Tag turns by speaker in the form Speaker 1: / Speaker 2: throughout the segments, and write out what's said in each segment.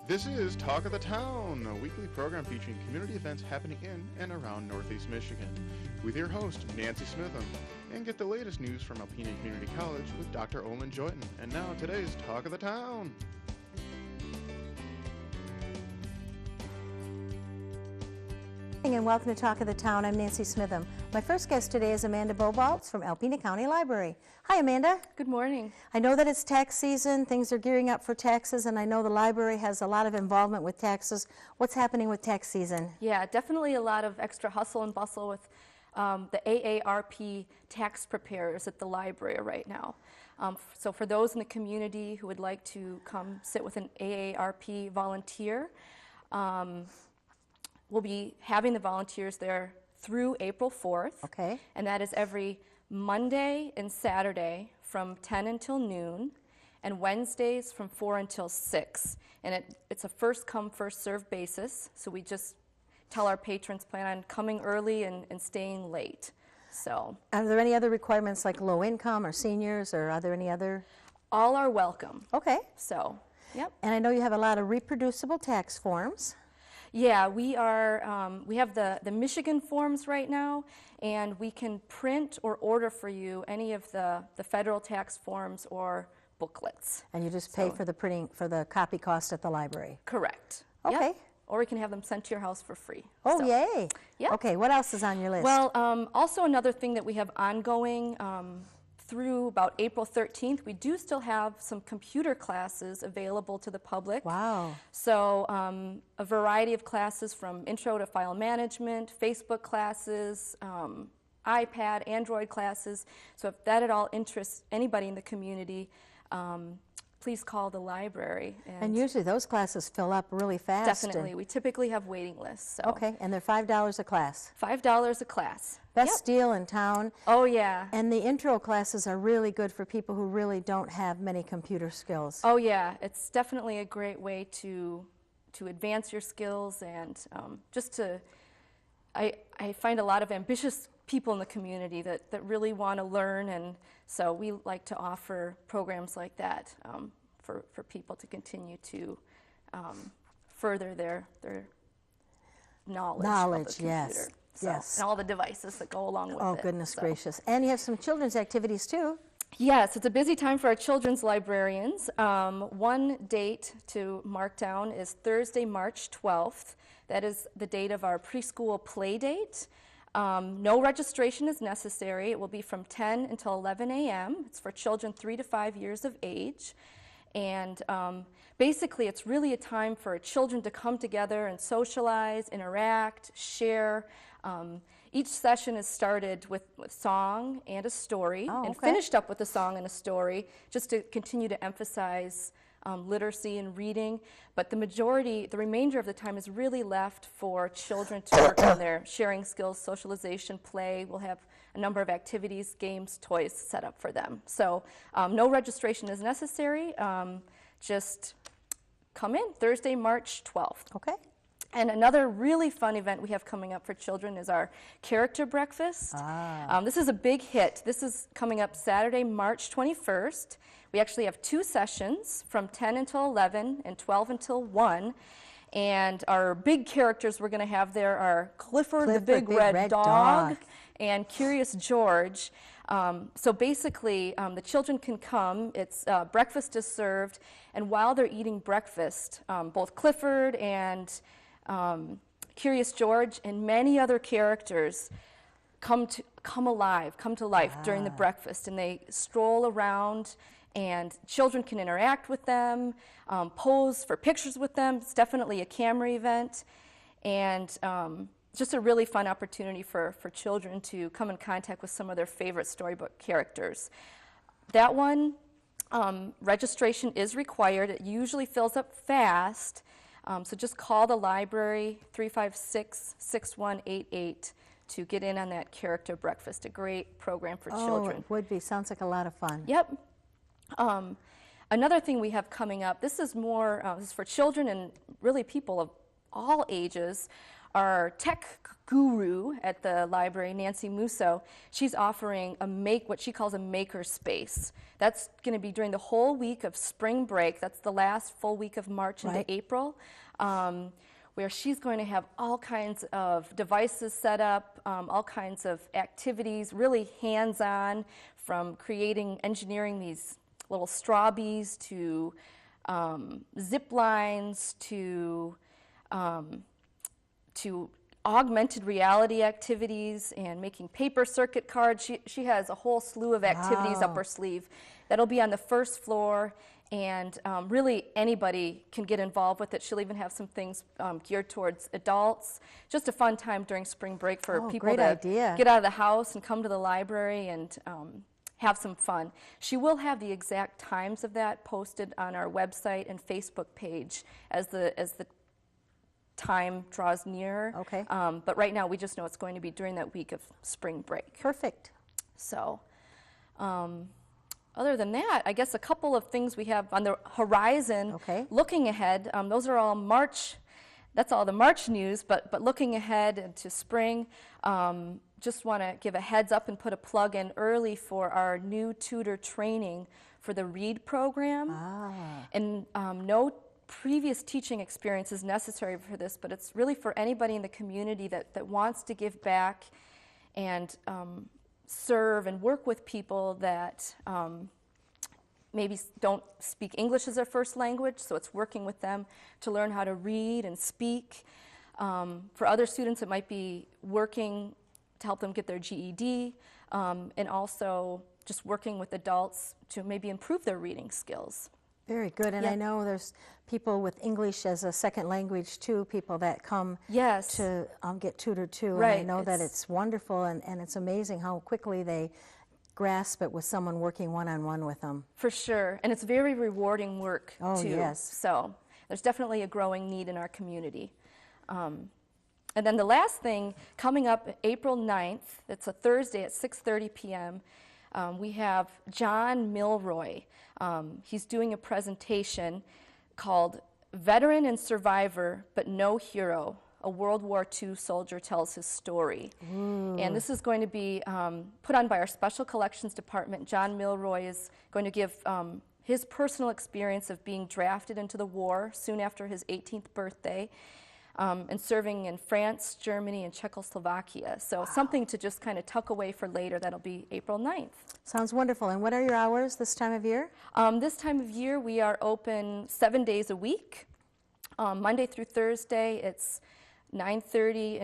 Speaker 1: This is Talk of the Town, a weekly program featuring community events happening in and around Northeast Michigan, with your host, Nancy Smitham, and get the latest news from Alpena Community College with Dr. Olin Joyton. And now, today's Talk of the Town.
Speaker 2: And welcome to Talk of the Town. I'm Nancy Smitham. My first guest today is Amanda Bobaltz from Alpena County Library. Hi, Amanda.
Speaker 3: Good morning.
Speaker 2: I know that it's tax season, things are gearing up for taxes, and I know the library has a lot of involvement with taxes. What's happening with tax season?
Speaker 3: Yeah, definitely a lot of extra hustle and bustle with the AARP tax preparers at the library right now. So for those in the community who would like to come sit with an AARP volunteer, we'll be having the volunteers there through April 4th.
Speaker 2: Okay.
Speaker 3: And that is every Monday and Saturday from 10 until noon, and Wednesdays from 4 until 6. And it's a first-come, first-served basis, so we just tell our patrons plan on coming early and staying late. So,
Speaker 2: Are there any other requirements like low income or seniors, or are there any other?
Speaker 3: all are welcome.
Speaker 2: Okay.
Speaker 3: So, yep.
Speaker 2: And I know you have a lot of reproducible tax forms.
Speaker 3: Yeah, we have the Michigan forms right now, and we can print or order for you any of the federal tax forms or booklets.
Speaker 2: And you just pay
Speaker 3: So-
Speaker 2: for the printing, for the copy cost at the library.
Speaker 3: Correct.
Speaker 2: Okay.
Speaker 3: Yep. Or we can have them sent to your house for free.
Speaker 2: Oh,
Speaker 3: So-
Speaker 2: yay.
Speaker 3: Yep.
Speaker 2: Okay, what else is on your list?
Speaker 3: Well, also another thing that we have ongoing through about April 13th, we do still have some computer classes available to the public.
Speaker 2: Wow.
Speaker 3: So a variety of classes from intro to file management, Facebook classes, iPad, Android classes. So if that at all interests anybody in the community, please call the library.
Speaker 2: And usually those classes fill up really fast.
Speaker 3: definitely, we typically have waiting lists. So
Speaker 2: Okay, and they're $5 a class.
Speaker 3: $5 a class.
Speaker 2: Best
Speaker 3: Yep.
Speaker 2: deal in town.
Speaker 3: Oh yeah.
Speaker 2: And the intro classes are really good for people who really don't have many computer skills.
Speaker 3: Oh yeah, it's definitely a great way to advance your skills and just to. I find a lot of ambitious people in the community that really want to learn, and so we like to offer programs like that for people to continue to further their knowledge of the computer.
Speaker 2: Yes.
Speaker 3: So,
Speaker 2: Yes.
Speaker 3: and all the devices that go along with it.
Speaker 2: Oh, goodness
Speaker 3: So.
Speaker 2: gracious. And you have some children's activities too.
Speaker 3: Yes, it's a busy time for our children's librarians. One date to mark down is Thursday, March 12th. That is the date of our preschool play date. No registration is necessary. It will be from 10 until 11 a.m. It's for children 3 to 5 years of age. And basically, it's really a time for children to come together and socialize, interact, share. Each session is started with song and a story,
Speaker 2: Oh,
Speaker 3: and
Speaker 2: okay.
Speaker 3: finished up with a song and a story, just to continue to emphasize literacy and reading. But the remainder of the time is really left for children to work on their sharing skills, socialization, play. We'll have a number of activities, games, toys set up for them. So no registration is necessary. Just come in Thursday, March 12th.
Speaker 2: Okay.
Speaker 3: And another really fun event we have coming up for children is our character breakfast. This is a big hit. This is coming up Saturday, March 21st. We actually have 2 sessions from 10 until 11 and 12 until 1. And our big characters we're going to have there are Clifford the Big Red Dog and Curious George. So basically, the children can come. It's breakfast is served, and while they're eating breakfast, both Clifford and Curious George and many other characters come to life during the breakfast, and they stroll around, and children can interact with them, pose for pictures with them. It's definitely a camera event, and just a really fun opportunity for children to come in contact with some of their favorite storybook characters. That one, registration is required. It usually fills up fast. So just call the library, 356-6188, to get in on that character breakfast. A great program for children.
Speaker 2: Oh, it would be. Sounds like a lot of fun.
Speaker 3: Yep. Another thing we have coming up, this is more this is for children and really people of all ages. our tech guru at the library, Nancy Musso, she's offering what she calls a maker space. That's going to be during the whole week of spring break. That's the last full week of March into April, where she's going to have all kinds of devices set up, all kinds of activities, really hands-on, from engineering these little straw bees to zip lines to augmented reality activities and making paper circuit cards. She has a whole slew of activities up her sleeve that'll be on the first floor, and really anybody can get involved with it. She'll even have some things geared towards adults. Just a fun time during spring break for people to get out of the house and come to the library and have some fun. She will have the exact times of that posted on our website and Facebook page as the time draws nearer.
Speaker 2: Okay.
Speaker 3: But right now we just know it's going to be during that week of spring break.
Speaker 2: Perfect.
Speaker 3: So other than that, I guess a couple of things we have on the horizon. Looking ahead, those are all March. That's all the March news, but looking ahead into spring, just want to give a heads up and put a plug in early for our new tutor training for the READ program. And no previous teaching experience is necessary for this, but it's really for anybody in the community that wants to give back and serve and work with people that maybe don't speak English as their first language, so it's working with them to learn how to read and speak. For other students, it might be working to help them get their GED, and also just working with adults to maybe improve their reading skills.
Speaker 2: Very good, and I know there's people with English as a second language too, people that come to get tutored too, and I know that it's wonderful, and it's amazing how quickly they grasp it with someone working one-on-one with them.
Speaker 3: For sure, and it's very rewarding work too.
Speaker 2: Yes.
Speaker 3: So there's definitely a growing need in our community. And then the last thing, coming up April 9th, it's a Thursday at 6:30 p.m., we have John Milroy. He's doing a presentation called Veteran and Survivor, but No Hero. A World War II soldier tells his story. And this is going to be put on by our Special Collections Department. John Milroy is going to give his personal experience of being drafted into the war soon after his 18th birthday, and serving in France, Germany, and Czechoslovakia. So something to just kind of tuck away for later. That'll be April 9th.
Speaker 2: Sounds wonderful. And what are your hours this time of year?
Speaker 3: This time of year, we are open 7 days a week. Monday through Thursday, it's 9:30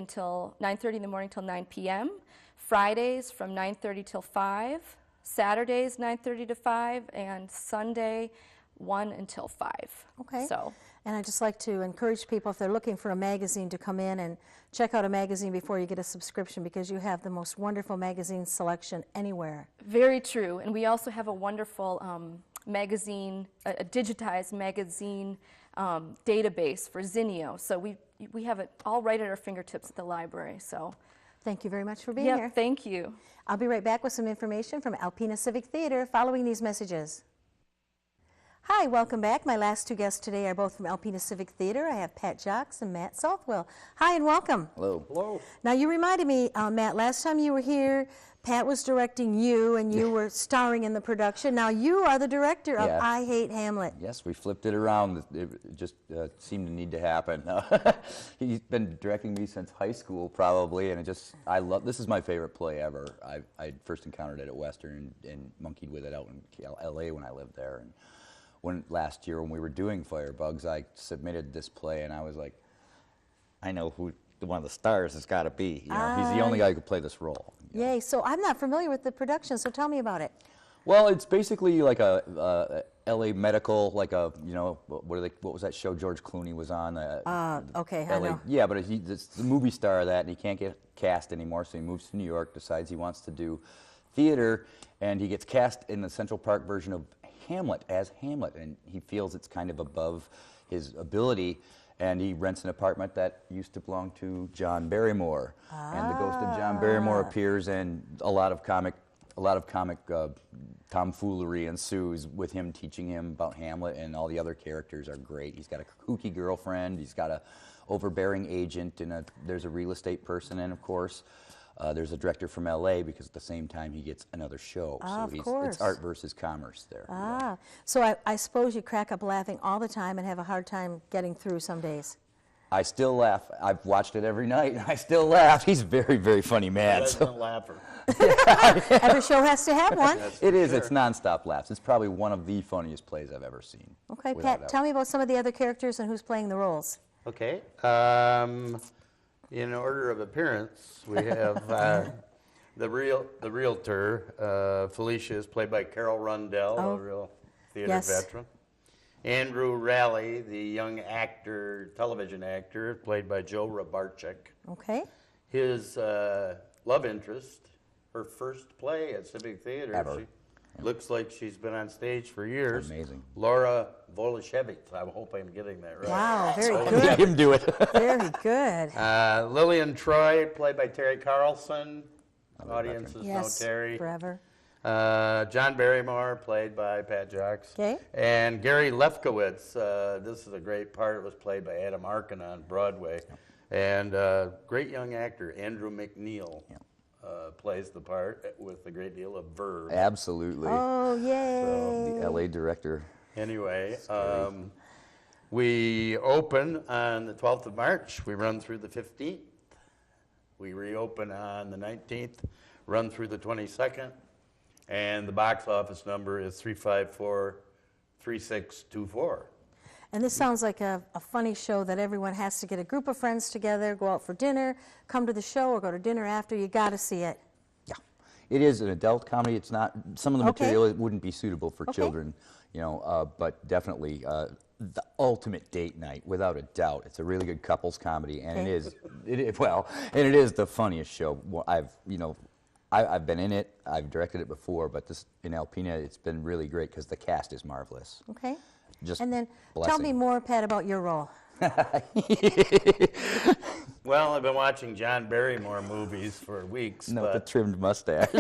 Speaker 3: in the morning till 9 p.m. Fridays from 9:30 till 5. Saturdays 9:30 to 5, and Sunday 1 until 5.
Speaker 2: Okay.
Speaker 3: So.
Speaker 2: And I'd just like to encourage people, if they're looking for a magazine, to come in and check out a magazine before you get a subscription, because you have the most wonderful magazine selection anywhere.
Speaker 3: Very true. And we also have a wonderful magazine, a digitized magazine database for Zinio. So we have it all right at our fingertips at the library. So.
Speaker 2: Thank you very much for being here.
Speaker 3: Thank you.
Speaker 2: I'll be right back with some information from Alpena Civic Theater following these messages. Hi, welcome back. My last two guests today are both from Alpena Civic Theater. I have Pat Jocks and Matt Southwell. Hi and welcome.
Speaker 4: Hello.
Speaker 5: Hello.
Speaker 2: Now you reminded me, Matt, last time you were here, Pat was directing you and you were starring in the production. Now you are the director of I Hate Hamlet.
Speaker 4: Yes, we flipped it around. It just seemed to need to happen. He's been directing me since high school probably, and I love, this is my favorite play ever. I first encountered it at Western and monkeyed with it out in LA when I lived there. And last year when we were doing Firebugs, I submitted this play and I was like, I know who one of the stars has got to be. You know, he's the only guy who could play this role.
Speaker 2: Yay, so I'm not familiar with the production, so tell me about it.
Speaker 4: Well, it's basically like a LA medical, like a, you know, what was that show George Clooney was on?
Speaker 2: Okay,
Speaker 4: LA,
Speaker 2: I know.
Speaker 4: Yeah, but it's the movie star of that, and he can't get cast anymore, so he moves to New York, decides he wants to do theater, and he gets cast in the Central Park version of Hamlet as Hamlet, and he feels it's kind of above his ability, and he rents an apartment that used to belong to John Barrymore. And the ghost of John Barrymore appears, and a lot of comic a lot of comic tomfoolery ensues with him teaching him about Hamlet, and all the other characters are great. He's got a kooky girlfriend, he's got a overbearing agent, and there's a real estate person, and of course, there's a director from LA because at the same time he gets another show.
Speaker 2: Ah,
Speaker 4: so
Speaker 2: of course.
Speaker 4: It's art versus commerce there.
Speaker 2: Ah, so I suppose you crack up laughing all the time and have a hard time getting through some days.
Speaker 4: I still laugh. I've watched it every night, and I still laugh. He's a very, very funny man.
Speaker 5: That's a laugher.
Speaker 2: Every show has to have one.
Speaker 4: It is. Sure. It's nonstop laughs. It's probably one of the funniest plays I've ever seen.
Speaker 2: Okay, Pat, tell me about some of the other characters and who's playing the roles.
Speaker 5: Okay. In order of appearance, we have the realtor, Felicia, is played by Carol Rundell, a real theater veteran. Andrew Raleigh, the young actor, television actor, played by Joe Rabarczyk.
Speaker 2: Okay.
Speaker 5: His love interest, her first play at Civic Theater.
Speaker 4: Ever.
Speaker 5: She looks like she's been on stage for years.
Speaker 4: Amazing.
Speaker 5: Laura Volashevich. I hope I'm getting that right.
Speaker 2: Wow, very good.
Speaker 4: Let him do it.
Speaker 2: Very good.
Speaker 5: Lillian Troy, played by Terry Carlson. Audiences know Terry.
Speaker 2: Forever.
Speaker 5: John Barrymore, played by Pat Jocks.
Speaker 2: Okay.
Speaker 5: And Gary Lefkowitz. This is a great part. It was played by Adam Arkin on Broadway. And great young actor, Andrew McNeil, plays the part with a great deal of verve.
Speaker 4: Absolutely.
Speaker 2: Oh, yay.
Speaker 4: So, the LA director.
Speaker 5: Anyway, we open on the 12th of March. We run through the 15th. We reopen on the 19th, run through the 22nd. And the box office number is 354-3624.
Speaker 2: And this sounds like a funny show that everyone has to get a group of friends together, go out for dinner, come to the show, or go to dinner after. You got to see it.
Speaker 4: Yeah, it is an adult comedy. It's not, some of the material wouldn't be suitable for children, you know, but definitely the ultimate date night, without a doubt. It's a really good couples comedy, and it is the funniest show I've been in it. I've directed it before, but this in Alpena, it's been really great because the cast is marvelous.
Speaker 2: Okay.
Speaker 4: Just
Speaker 2: and then
Speaker 4: blessing.
Speaker 2: Tell me more, Pat, about your role.
Speaker 5: Well, I've been watching John Barrymore movies for weeks.
Speaker 4: No, the trimmed mustache.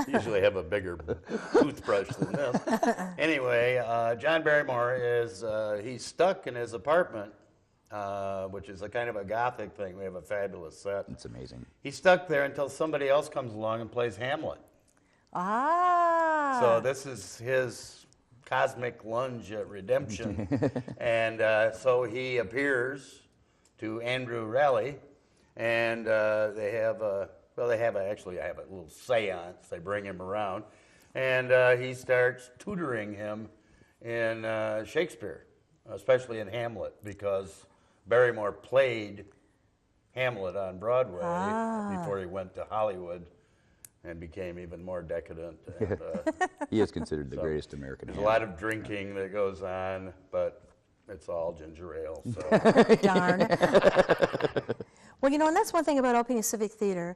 Speaker 5: Usually have a bigger toothbrush than this. Anyway, John Barrymore is he's stuck in his apartment, which is a kind of a gothic thing. We have a fabulous set.
Speaker 4: It's amazing.
Speaker 5: He's stuck there until somebody else comes along and plays Hamlet.
Speaker 2: Ah.
Speaker 5: So this is his cosmic lunge at redemption. And so he appears to Andrew Raleigh, and they have a little seance. They bring him around, and he starts tutoring him in Shakespeare, especially in Hamlet, because Barrymore played Hamlet on Broadway before he went to Hollywood and became even more decadent. And,
Speaker 4: he is considered the greatest American.
Speaker 5: There's a lot of drinking that goes on, but it's all ginger ale. So.
Speaker 2: Darn. Well, you know, and that's one thing about Alpena Civic Theater.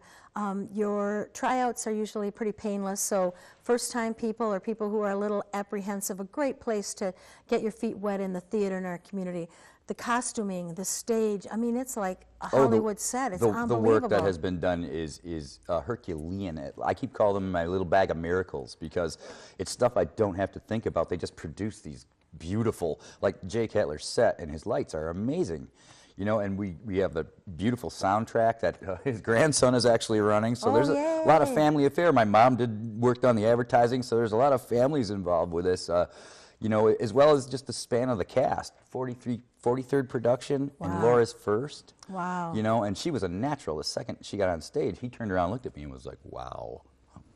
Speaker 2: Your tryouts are usually pretty painless, so first-time people or people who are a little apprehensive, a great place to get your feet wet in the theater in our community. The costuming, the stage, I mean, it's like a Hollywood set. It's unbelievable.
Speaker 4: The work that has been done is Herculean. I keep calling them my little bag of miracles because it's stuff I don't have to think about. They just produce these beautiful, like Jay Kettler's set and his lights are amazing. You know, and we have the beautiful soundtrack that his grandson is actually running. So there's a lot of family affair. My mom worked on the advertising, so there's a lot of families involved with this. You know, as well as just the span of the cast. 43rd production, and Laura's first.
Speaker 2: Wow.
Speaker 4: You know, and she was a natural. The second she got on stage, he turned around, looked at me, and was like, wow.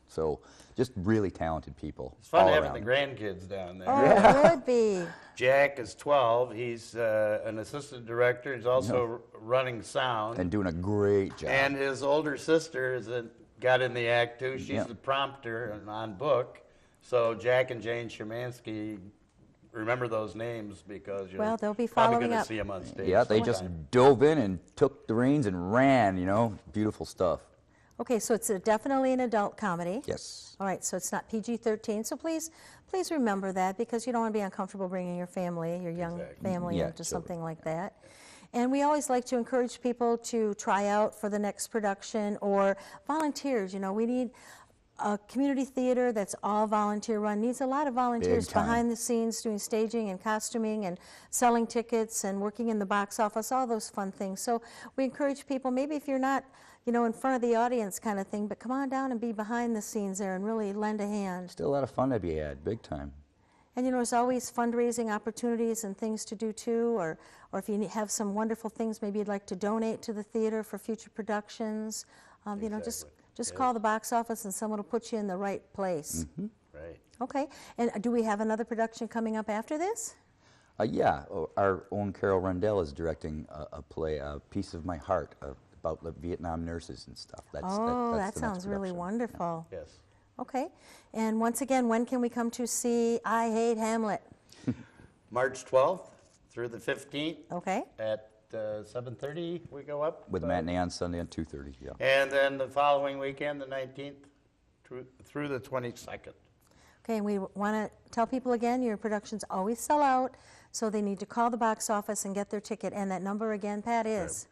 Speaker 4: So just really talented people.
Speaker 5: It's fun
Speaker 4: all
Speaker 5: having
Speaker 4: around.
Speaker 5: the grandkids down there.
Speaker 2: Oh, it would be.
Speaker 5: Jack is 12. He's an assistant director. He's also running sound.
Speaker 4: And doing a great job.
Speaker 5: And his older sister got in the act, too. She's the prompter on book. So Jack and Jane Shermansky, remember those names because you're
Speaker 2: they'll be
Speaker 5: probably
Speaker 2: following
Speaker 5: going to
Speaker 2: up.
Speaker 5: see them on stage.
Speaker 4: Yeah, they just dove in and took the reins and ran, you know. Beautiful stuff.
Speaker 2: Okay, so it's definitely an adult comedy.
Speaker 4: Yes.
Speaker 2: All right, so it's not PG-13. So please remember that because you don't want to be uncomfortable bringing your family, your young family into something like that. And we always like to encourage people to try out for the next production or volunteers. You know, we need a community theater that's all volunteer run needs a lot of volunteers behind the scenes doing staging and costuming and selling tickets and working in the box office, all those fun things. So we encourage people, maybe if you're not, you know, in front of the audience kind of thing, but come on down and be behind the scenes there and really lend a hand.
Speaker 4: Still a lot of fun to be had, big time.
Speaker 2: And you know, there's always fundraising opportunities and things to do too, or if you have some wonderful things maybe you'd like to donate to the theater for future productions, you know, just call the box office and someone will put you in the right place.
Speaker 5: Mm-hmm. Right.
Speaker 2: Okay. And do we have another production coming up after this?
Speaker 4: Yeah, our own Carol Rundell is directing a play, A Piece of My Heart, about the Vietnam nurses and stuff.
Speaker 2: That
Speaker 4: that's
Speaker 2: sounds really wonderful.
Speaker 5: Yes.
Speaker 2: Okay. And once again, when can we come to see I Hate Hamlet?
Speaker 5: March 12th through the 15th.
Speaker 2: Okay.
Speaker 5: At 7:30 we go up.
Speaker 4: With matinee on Sunday at 2:30, yeah.
Speaker 5: And then the following weekend, the 19th through the 22nd.
Speaker 2: Okay, and we want to tell people again, your productions always sell out, so they need to call the box office and get their ticket. And that number again, Pat, is?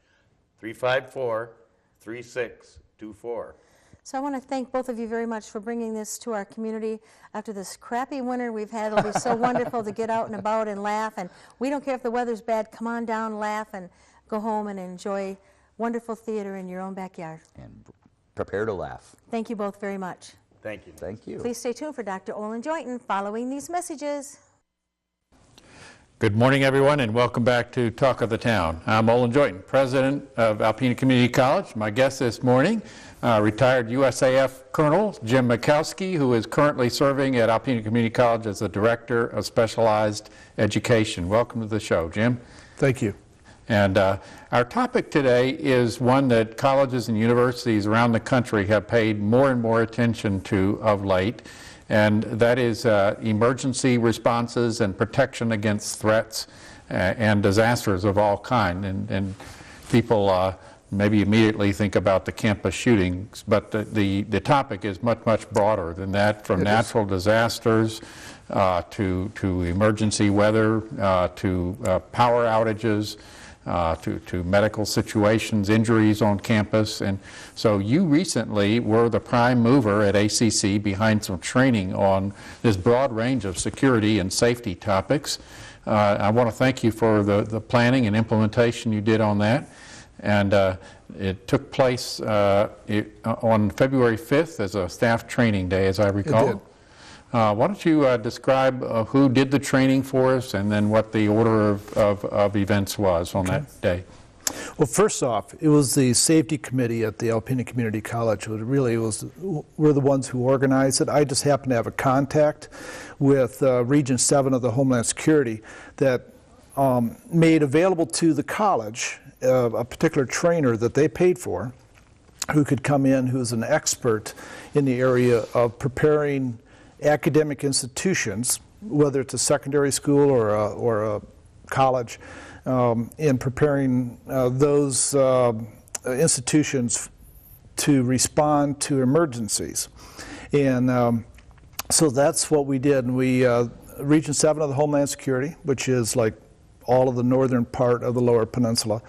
Speaker 5: 354-3624.
Speaker 2: So I want to thank both of you very much for bringing this to our community after this crappy winter we've had. It'll be so wonderful to get out and about and laugh. And we don't care if the weather's bad. Come on down, laugh, and go home and enjoy wonderful theater in your own backyard.
Speaker 4: And prepare to laugh.
Speaker 2: Thank you both very much.
Speaker 5: Thank you.
Speaker 4: Thank you.
Speaker 2: Please stay tuned for Dr. Olin Joynton following these messages.
Speaker 6: Good morning, everyone, and welcome back to Talk of the Town. I'm Olin Joynton, president of Alpena Community College. My guest this morning, retired USAF Colonel Jim Mikowski, who is currently serving at Alpena Community College as the Director of Specialized Education. Welcome to the show, Jim.
Speaker 7: Thank you.
Speaker 6: And our topic today is one that colleges and universities around the country have paid more and more attention to of late, and that is emergency responses and protection against threats and disasters of all kind. And people maybe immediately think about the campus shootings, but the topic is much, much broader than that, from natural disasters to emergency weather, to power outages, to medical situations, injuries on campus. And so you recently were the prime mover at ACC behind some training on this broad range of security and safety topics. I want to thank you for the planning and implementation you did on that. And it took place on February 5th as a staff training day, as I recall.
Speaker 7: It did.
Speaker 6: Why don't you describe who did the training for us and then what the order of events was on that day?
Speaker 7: Well, first off, it was the safety committee at the Alpena Community College. We're the ones who organized it. I just happened to have a contact with Region 7 of the Homeland Security that made available to the college a particular trainer that they paid for who could come in, who's an expert in the area of preparing academic institutions, whether it's a secondary school or a college, in preparing those institutions to respond to emergencies. And so that's what we did. And we, Region 7 of the Homeland Security, which is like all of the northern part of the Lower Peninsula,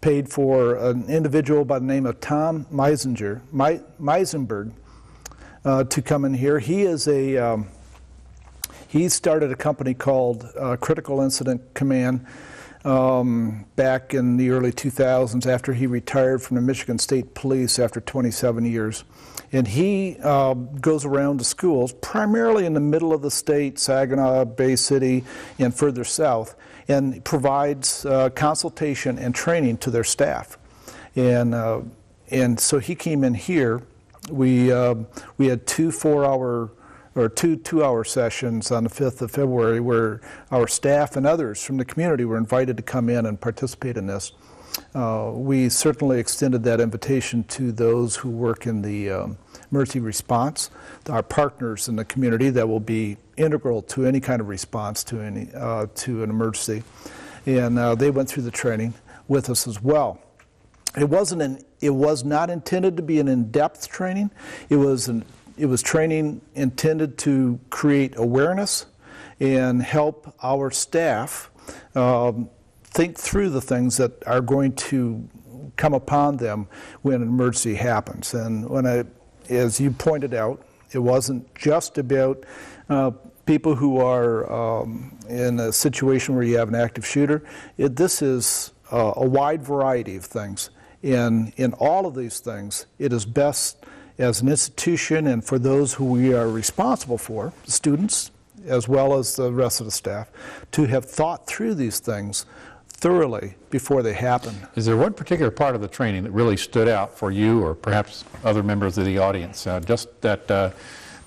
Speaker 7: paid for an individual by the name of Tom Meisenberg, to come in here. He is he started a company called Critical Incident Command back in the early 2000s after he retired from the Michigan State Police after 27 years. And he goes around to schools, primarily in the middle of the state, Saginaw, Bay City, and further south, and provides consultation and training to their staff. And so he came in here. We had two 2-hour sessions on the 5th of February where our staff and others from the community were invited to come in and participate in this. We certainly extended that invitation to those who work in the emergency response, our partners in the community that will be integral to any kind of response to an emergency. And they went through the training with us as well. It was not intended to be an in-depth training. It was training intended to create awareness and help our staff think through the things that are going to come upon them when an emergency happens. And when as you pointed out, it wasn't just about people who are in a situation where you have an active shooter. This is a wide variety of things. In all of these things, it is best as an institution and for those who we are responsible for, the students as well as the rest of the staff, to have thought through these things thoroughly before they happen.
Speaker 6: Is there one particular part of the training that really stood out for you or perhaps other members of the audience? Just that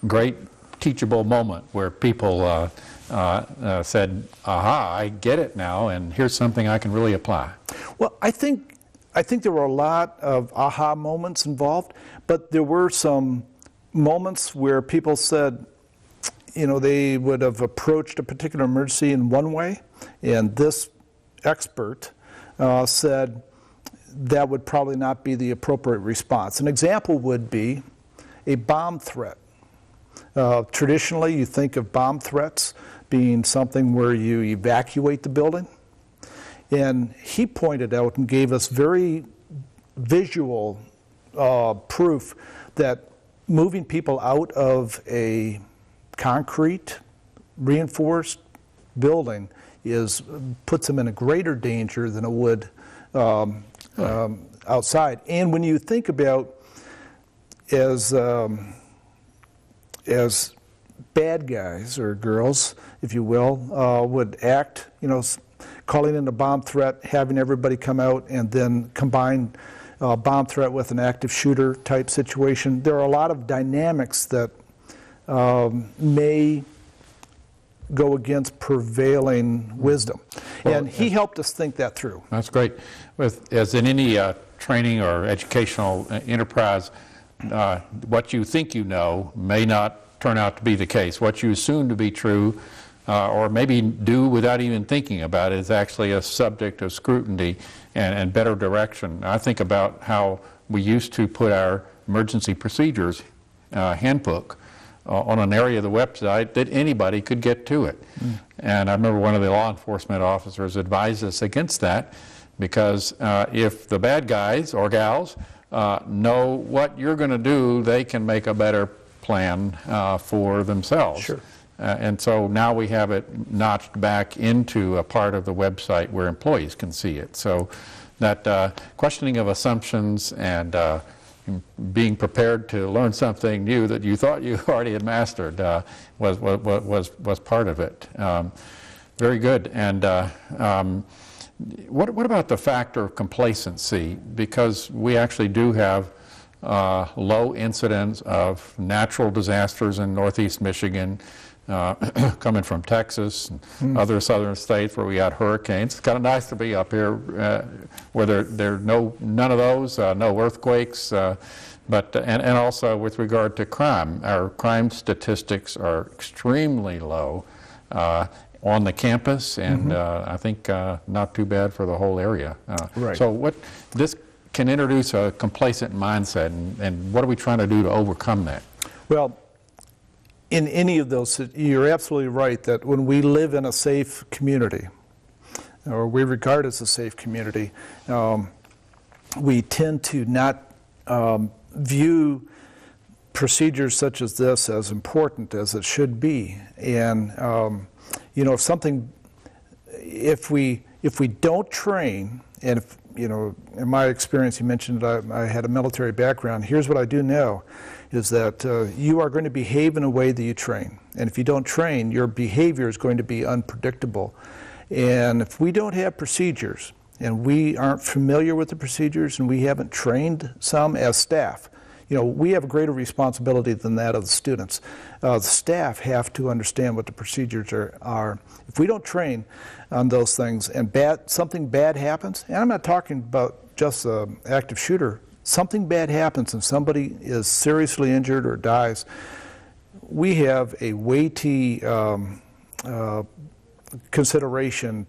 Speaker 6: great teachable moment where people said, aha, I get it now, and here's something I can really apply?
Speaker 7: Well, I think there were a lot of aha moments involved, but there were some moments where people said, you know, they would have approached a particular emergency in one way, and this expert said that would probably not be the appropriate response. An example would be a bomb threat. Traditionally, you think of bomb threats being something where you evacuate the building. And he pointed out and gave us very visual proof that moving people out of a concrete reinforced building puts them in a greater danger than it would outside. And when you think about as bad guys or girls, if you will, would act, you know, calling in a bomb threat, having everybody come out, and then combine bomb threat with an active shooter type situation. There are a lot of dynamics that may go against prevailing wisdom. Well, and he helped us think that through.
Speaker 6: That's great. As in any training or educational enterprise, what you think you know may not turn out to be the case. What you assume to be true or maybe do without even thinking about it is actually a subject of scrutiny and better direction. I think about how we used to put our emergency procedures handbook on an area of the website that anybody could get to it. And I remember one of the law enforcement officers advised us against that because if the bad guys or gals know what you're going to do, they can make a better plan for themselves.
Speaker 7: Sure.
Speaker 6: And so now we have it notched back into a part of the website where employees can see it. So that questioning of assumptions and being prepared to learn something new that you thought you already had mastered was part of it. Very good. And what about the factor of complacency? Because we actually do have low incidence of natural disasters in Northeast Michigan, coming from Texas and other southern states where we got hurricanes. It's kind of nice to be up here where there are none of those, no earthquakes, but also with regard to crime. Our crime statistics are extremely low on the campus, and I think not too bad for the whole area.
Speaker 7: Right.
Speaker 6: So this can introduce a complacent mindset, and what are we trying to do to overcome that?
Speaker 7: Well, in any of those, you're absolutely right that when we live in a safe community, or we regard as a safe community, we tend to not view procedures such as this as important as it should be. And you know, if we don't train, and if, you know, in my experience, you mentioned I had a military background. Here's what I do know, is that you are going to behave in a way that you train. And if you don't train, your behavior is going to be unpredictable. And if we don't have procedures, and we aren't familiar with the procedures, and we haven't trained some as staff, you know, we have a greater responsibility than that of the students. The staff have to understand what the procedures are. If we don't train on those things and something bad happens, and I'm not talking about just an active shooter, something bad happens and somebody is seriously injured or dies, we have a weighty consideration.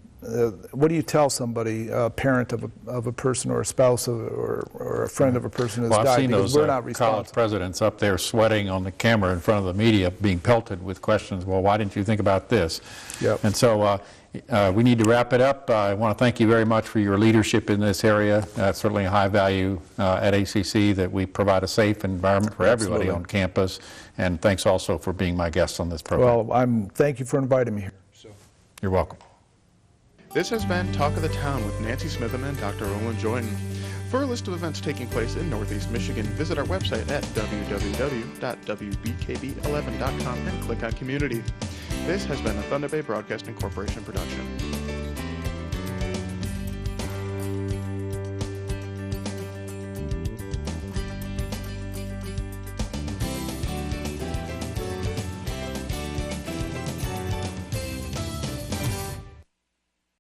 Speaker 7: What do you tell somebody, a parent of a person or a spouse or a friend of a person who's died?
Speaker 6: I've seen
Speaker 7: because
Speaker 6: those
Speaker 7: we're not responsible.
Speaker 6: college presidents up there sweating on the camera in front of the media being pelted with questions, well, why didn't you think about this?
Speaker 7: Yep.
Speaker 6: And so We need to wrap it up. I want to thank you very much for your leadership in this area. It's certainly a high value at ACC that we provide a safe environment for everybody on campus. And thanks also for being my guest on this program.
Speaker 7: Well, thank you for inviting me here.
Speaker 6: You're welcome.
Speaker 1: This has been Talk of the Town with Nancy Smitham and Dr. Olin Joyton. For a list of events taking place in Northeast Michigan, visit our website at www.wbkb11.com and click on Community. This has been a Thunder Bay Broadcasting Corporation production.